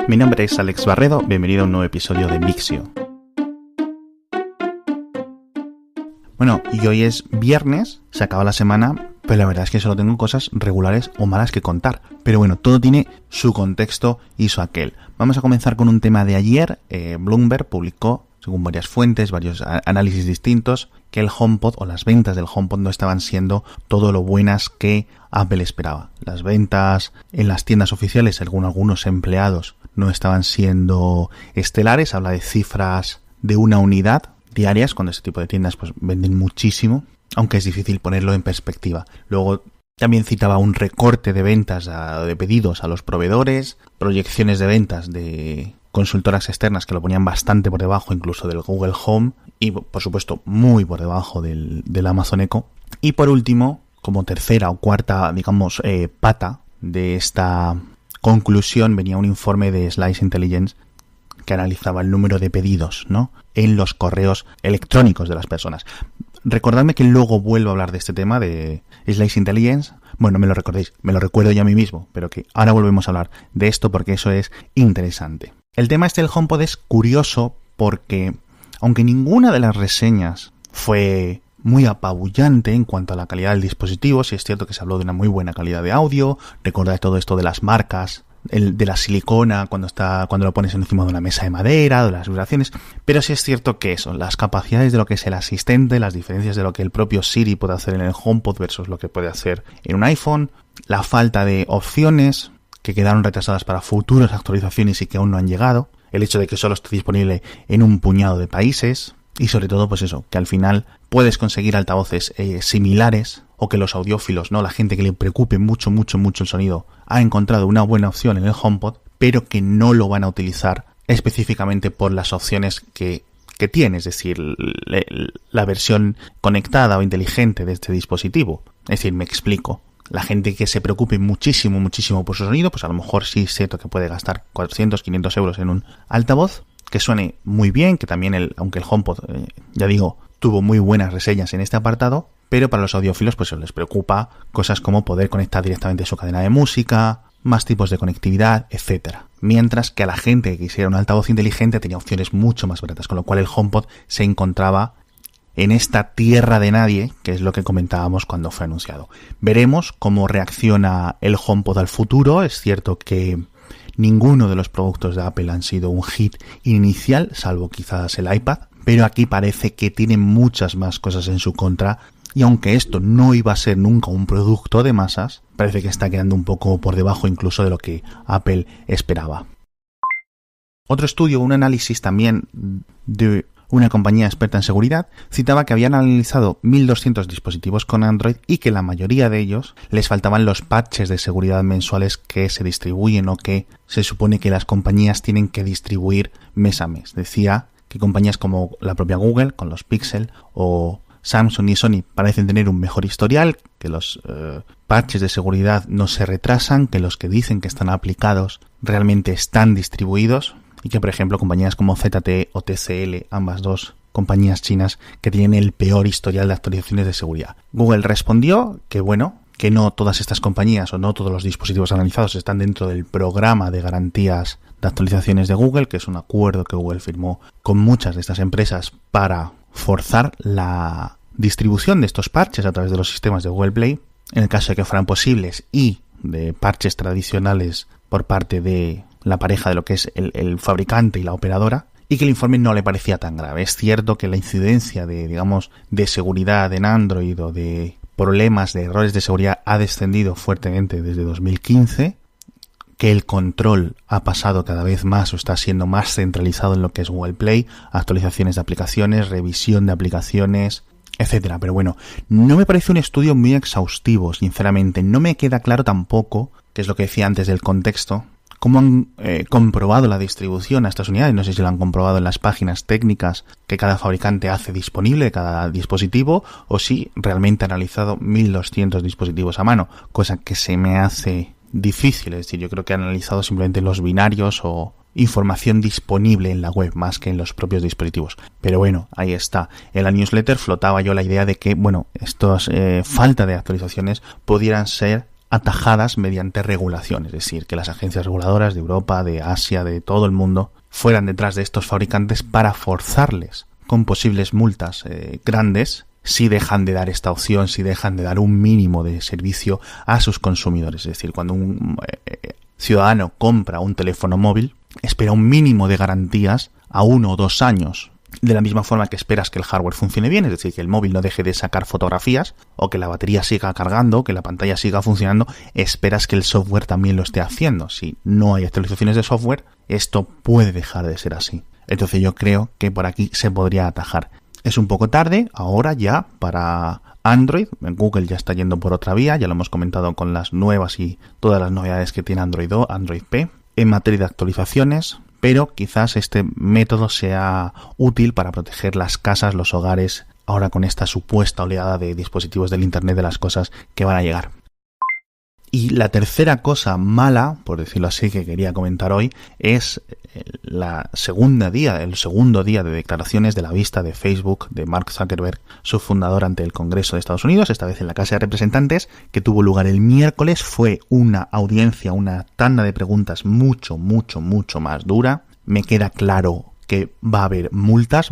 Mi nombre es Alex Barredo, bienvenido a un nuevo episodio de Mixio. Bueno, y hoy es viernes, se acaba la semana, pero la verdad es que solo tengo cosas regulares o malas que contar. Pero bueno, todo tiene su contexto y su aquel. Vamos a comenzar con un tema de ayer. Bloomberg publicó, según varias fuentes, varios análisis distintos, que el HomePod o las ventas del HomePod no estaban siendo todo lo buenas que Apple esperaba. Las ventas en las tiendas oficiales, según algunos empleados, no estaban siendo estelares. Habla de cifras de una unidad diarias, cuando este tipo de tiendas pues venden muchísimo, aunque es difícil ponerlo en perspectiva. Luego también citaba un recorte de ventas, de pedidos a los proveedores, proyecciones de ventas de consultoras externas que lo ponían bastante por debajo incluso del Google Home y por supuesto muy por debajo del Amazon Echo. Y por último, como tercera o cuarta, digamos, pata de esta conclusión, venía un informe de Slice Intelligence que analizaba el número de pedidos, ¿no?, en los correos electrónicos de las personas. Recordadme que luego vuelvo a hablar de este tema de Slice Intelligence. Bueno, no me lo recordéis, me lo recuerdo yo a mí mismo, pero que ahora volvemos a hablar de esto porque eso es interesante. El tema este del HomePod es curioso porque, aunque ninguna de las reseñas fue muy apabullante en cuanto a la calidad del dispositivo, sí es cierto que se habló de una muy buena calidad de audio, recordad todo esto de las marcas, de la silicona cuando lo pones encima de una mesa de madera, de las vibraciones, pero sí es cierto que eso, las capacidades de lo que es el asistente, las diferencias de lo que el propio Siri puede hacer en el HomePod versus lo que puede hacer en un iPhone, la falta de opciones que quedaron retrasadas para futuras actualizaciones y que aún no han llegado, el hecho de que solo esté disponible en un puñado de países y sobre todo pues eso, que al final puedes conseguir altavoces similares o que los audiófilos, ¿no?, la gente que le preocupe mucho el sonido, ha encontrado una buena opción en el HomePod, pero que no lo van a utilizar específicamente por las opciones que tiene, es decir, la versión conectada o inteligente de este dispositivo. Es decir, me explico. La gente que se preocupe muchísimo por su sonido, pues a lo mejor sí es cierto que puede gastar 400, 500 euros en un altavoz, que suene muy bien, que también aunque el HomePod, ya digo, tuvo muy buenas reseñas en este apartado, pero para los audiófilos pues les preocupa cosas como poder conectar directamente su cadena de música, más tipos de conectividad, etcétera. Mientras que a la gente que quisiera un altavoz inteligente tenía opciones mucho más baratas, con lo cual el HomePod se encontraba en esta tierra de nadie, que es lo que comentábamos cuando fue anunciado. Veremos cómo reacciona el HomePod al futuro. Es cierto que ninguno de los productos de Apple han sido un hit inicial, salvo quizás el iPad, pero aquí parece que tiene muchas más cosas en su contra. Y aunque esto no iba a ser nunca un producto de masas, parece que está quedando un poco por debajo incluso de lo que Apple esperaba. Otro estudio, un análisis también de una compañía experta en seguridad, citaba que habían analizado 1.200 dispositivos con Android y que la mayoría de ellos les faltaban los parches de seguridad mensuales que se distribuyen o que se supone que las compañías tienen que distribuir mes a mes. Decía que compañías como la propia Google, con los Pixel, o Samsung y Sony parecen tener un mejor historial, que los parches de seguridad no se retrasan, que los que dicen que están aplicados realmente están distribuidos y que, por ejemplo, compañías como ZTE o TCL, ambas dos compañías chinas, que tienen el peor historial de actualizaciones de seguridad. Google respondió que bueno, que no todas estas compañías o no todos los dispositivos analizados están dentro del programa de garantías de actualizaciones de Google, que es un acuerdo que Google firmó con muchas de estas empresas para forzar la distribución de estos parches a través de los sistemas de Google Play, en el caso de que fueran posibles, y de parches tradicionales por parte de la pareja de lo que es el fabricante y la operadora, y que el informe no le parecía tan grave. Es cierto que la incidencia de seguridad en Android o de problemas, de errores de seguridad ha descendido fuertemente desde 2015, que el control ha pasado cada vez más o está siendo más centralizado en lo que es Google Play, actualizaciones de aplicaciones, revisión de aplicaciones, etcétera. Pero bueno, no me parece un estudio muy exhaustivo, sinceramente. No me queda claro tampoco, que es lo que decía antes del contexto, cómo han comprobado la distribución a estas unidades. No sé si lo han comprobado en las páginas técnicas que cada fabricante hace disponible de cada dispositivo, o si realmente han analizado 1.200 dispositivos a mano, cosa que se me hace difícil. Es decir, yo creo que han analizado simplemente los binarios o información disponible en la web más que en los propios dispositivos. Pero bueno, ahí está. En la newsletter flotaba yo la idea de que, bueno, estos falta de actualizaciones pudieran ser atajadas mediante regulación, es decir, que las agencias reguladoras de Europa, de Asia, de todo el mundo, fueran detrás de estos fabricantes para forzarles con posibles multas grandes si dejan de dar esta opción, si dejan de dar un mínimo de servicio a sus consumidores. Es decir, cuando un ciudadano compra un teléfono móvil, espera un mínimo de garantías a 1 o 2 años. De la misma forma que esperas que el hardware funcione bien, es decir, que el móvil no deje de sacar fotografías, o que la batería siga cargando, que la pantalla siga funcionando, esperas que el software también lo esté haciendo. Si no hay actualizaciones de software, esto puede dejar de ser así. Entonces yo creo que por aquí se podría atajar. Es un poco tarde, ahora ya, para Android. Google ya está yendo por otra vía, ya lo hemos comentado con las nuevas y todas las novedades que tiene Android O, Android P, en materia de actualizaciones. Pero quizás este método sea útil para proteger las casas, los hogares, ahora con esta supuesta oleada de dispositivos del Internet de las cosas que van a llegar. Y la tercera cosa mala, por decirlo así, que quería comentar hoy, es el segundo día de declaraciones de la vista de Facebook de Mark Zuckerberg, su fundador, ante el Congreso de Estados Unidos, esta vez en la Casa de Representantes, que tuvo lugar el miércoles. Fue una audiencia, una tanda de preguntas mucho más dura. Me queda claro que va a haber multas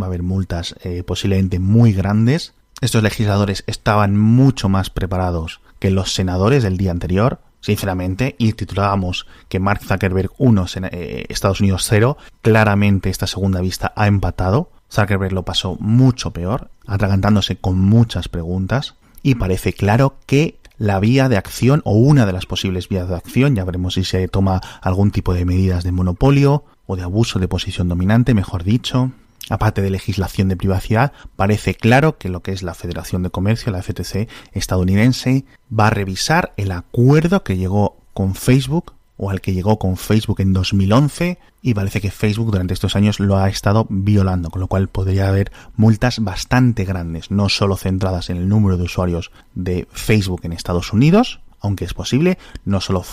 posiblemente muy grandes. Estos legisladores estaban mucho más preparados que los senadores del día anterior, sinceramente, y titulábamos que Mark Zuckerberg 1, Estados Unidos 0, claramente esta segunda vista ha empatado. Zuckerberg lo pasó mucho peor, atragantándose con muchas preguntas, y parece claro que la vía de acción, o una de las posibles vías de acción, ya veremos si se toma algún tipo de medidas de monopolio o de abuso de posición dominante, mejor dicho. Aparte de legislación de privacidad, parece claro que lo que es la Federación de Comercio, la FTC estadounidense, va a revisar el acuerdo que llegó con Facebook, o al que llegó con Facebook en 2011, y parece que Facebook durante estos años lo ha estado violando, con lo cual podría haber multas bastante grandes, no solo centradas en el número de usuarios de Facebook en Estados Unidos, aunque es posible, no solo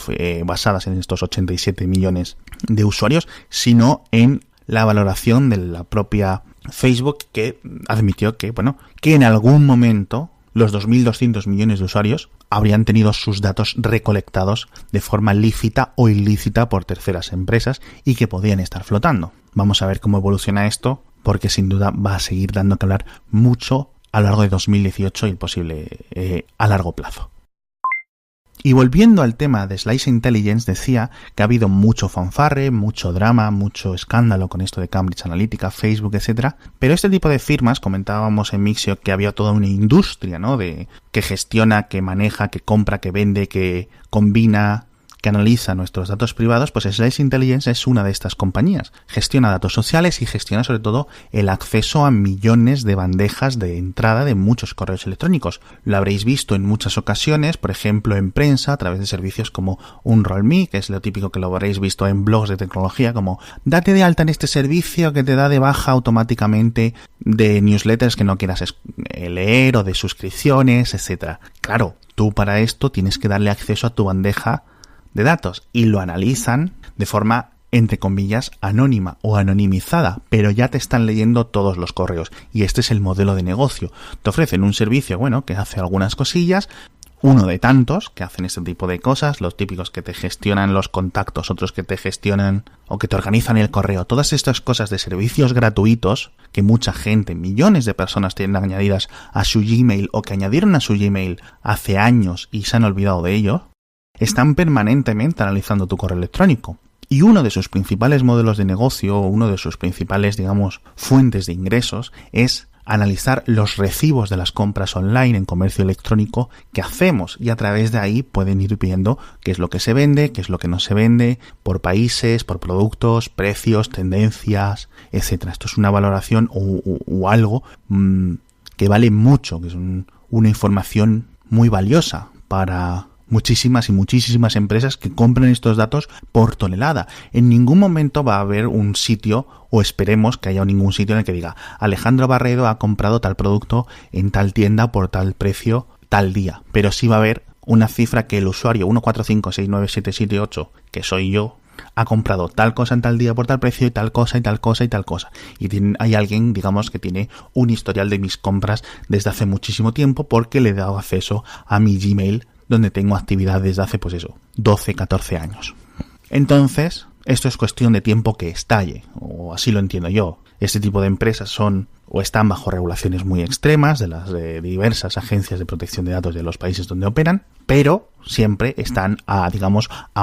basadas en estos 87 millones de usuarios, sino en la valoración de la propia Facebook, que admitió que en algún momento los 2.200 millones de usuarios habrían tenido sus datos recolectados de forma lícita o ilícita por terceras empresas y que podían estar flotando. Vamos a ver cómo evoluciona esto, porque sin duda va a seguir dando que hablar mucho a lo largo de 2018 y el posible a largo plazo. Y volviendo al tema de Slice Intelligence, decía que ha habido mucho fanfarre, mucho drama, mucho escándalo con esto de Cambridge Analytica, Facebook, etc. Pero este tipo de firmas, comentábamos en Mixio que había toda una industria, ¿no?, que gestiona, que maneja, que compra, que vende, que combina, que analiza nuestros datos privados. Pues Slice Intelligence es una de estas compañías. Gestiona datos sociales y gestiona sobre todo el acceso a millones de bandejas de entrada de muchos correos electrónicos. Lo habréis visto en muchas ocasiones, por ejemplo en prensa, a través de servicios como Unroll.me, que es lo típico que lo habréis visto en blogs de tecnología, como date de alta en este servicio que te da de baja automáticamente de newsletters que no quieras leer, o de suscripciones, etc. Claro, tú para esto tienes que darle acceso a tu bandeja de datos, y lo analizan de forma, entre comillas, anónima o anonimizada, pero ya te están leyendo todos los correos, y este es el modelo de negocio. Te ofrecen un servicio, que hace algunas cosillas, uno de tantos que hacen este tipo de cosas, los típicos que te gestionan los contactos, otros que te gestionan o que te organizan el correo, todas estas cosas de servicios gratuitos que mucha gente, millones de personas tienen añadidas a su Gmail, o que añadieron a su Gmail hace años y se han olvidado de ello, están permanentemente analizando tu correo electrónico. Y uno de sus principales modelos de negocio, o uno de sus principales, fuentes de ingresos, es analizar los recibos de las compras online en comercio electrónico que hacemos, y a través de ahí pueden ir viendo qué es lo que se vende, qué es lo que no se vende, por países, por productos, precios, tendencias, etc. Esto es una valoración o algo que vale mucho, que es una información muy valiosa para muchísimas empresas que compran estos datos por tonelada. En ningún momento va a haber un sitio, o esperemos que haya ningún sitio en el que diga Alejandro Barredo ha comprado tal producto en tal tienda por tal precio tal día, pero sí va a haber una cifra que el usuario 145697778, que soy yo, ha comprado tal cosa en tal día por tal precio, y tal cosa y tal cosa y tal cosa. Y hay alguien, que tiene un historial de mis compras desde hace muchísimo tiempo, porque le he dado acceso a mi Gmail donde tengo actividad desde hace, 12, 14 años. Entonces, esto es cuestión de tiempo que estalle, o así lo entiendo yo. Este tipo de empresas son o están bajo regulaciones muy extremas de las de diversas agencias de protección de datos de los países donde operan, pero siempre están a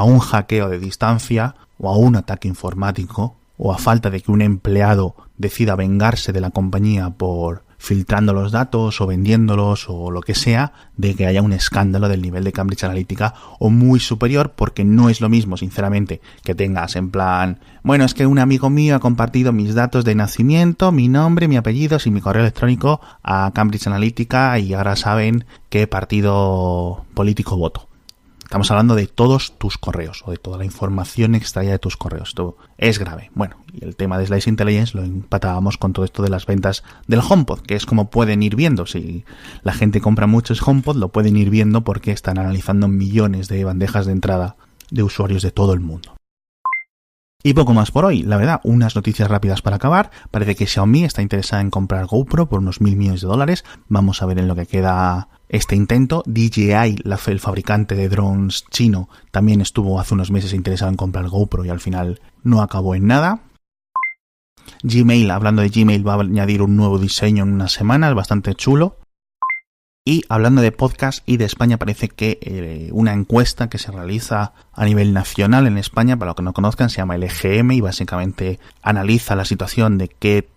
un hackeo de distancia o a un ataque informático o a falta de que un empleado decida vengarse de la compañía por filtrando los datos o vendiéndolos o lo que sea, de que haya un escándalo del nivel de Cambridge Analytica o muy superior, porque no es lo mismo, sinceramente, que tengas en plan, bueno, es que un amigo mío ha compartido mis datos de nacimiento, mi nombre, mi apellido y mi correo electrónico a Cambridge Analytica y ahora saben qué partido político voto. Estamos hablando de todos tus correos o de toda la información extraída de tus correos. Esto es grave. Bueno, y el tema de Slice Intelligence lo empatábamos con todo esto de las ventas del HomePod, que es como pueden ir viendo. Si la gente compra muchos HomePod, lo pueden ir viendo porque están analizando millones de bandejas de entrada de usuarios de todo el mundo. Y poco más por hoy, la verdad, unas noticias rápidas para acabar. Parece que Xiaomi está interesada en comprar GoPro por unos $1.000 millones. Vamos a ver en lo que queda este intento. DJI, el fabricante de drones chino, también estuvo hace unos meses interesado en comprar GoPro y al final no acabó en nada. Gmail, hablando de Gmail, va a añadir un nuevo diseño en unas semanas, bastante chulo. Y hablando de podcast y de España, parece que una encuesta que se realiza a nivel nacional en España, para los que no conozcan, se llama el EGM y básicamente analiza la situación de qué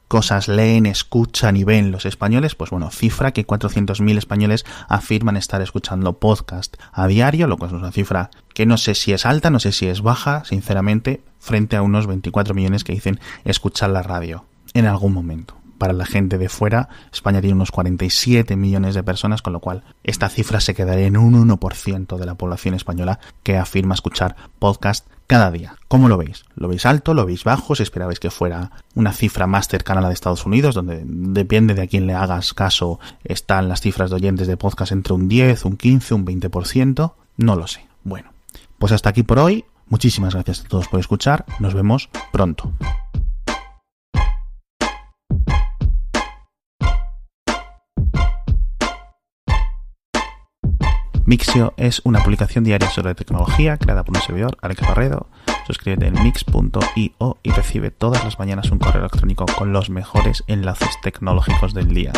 cosas leen, escuchan y ven los españoles. Pues bueno, cifra que 400.000 españoles afirman estar escuchando podcast a diario, lo cual es una cifra que no sé si es alta, no sé si es baja, sinceramente, frente a unos 24 millones que dicen escuchar la radio en algún momento. Para la gente de fuera, España tiene unos 47 millones de personas, con lo cual esta cifra se quedaría en un 1% de la población española que afirma escuchar podcast cada día. ¿Cómo lo veis? ¿Lo veis alto? ¿Lo veis bajo? ¿Si esperabais que fuera una cifra más cercana a la de Estados Unidos, donde depende de a quién le hagas caso, están las cifras de oyentes de podcast entre un 10, un 15, un 20%? No lo sé. Bueno, pues hasta aquí por hoy. Muchísimas gracias a todos por escuchar. Nos vemos pronto. Mixio es una publicación diaria sobre tecnología creada por un servidor, Alex Barredo. Suscríbete en mix.io y recibe todas las mañanas un correo electrónico con los mejores enlaces tecnológicos del día.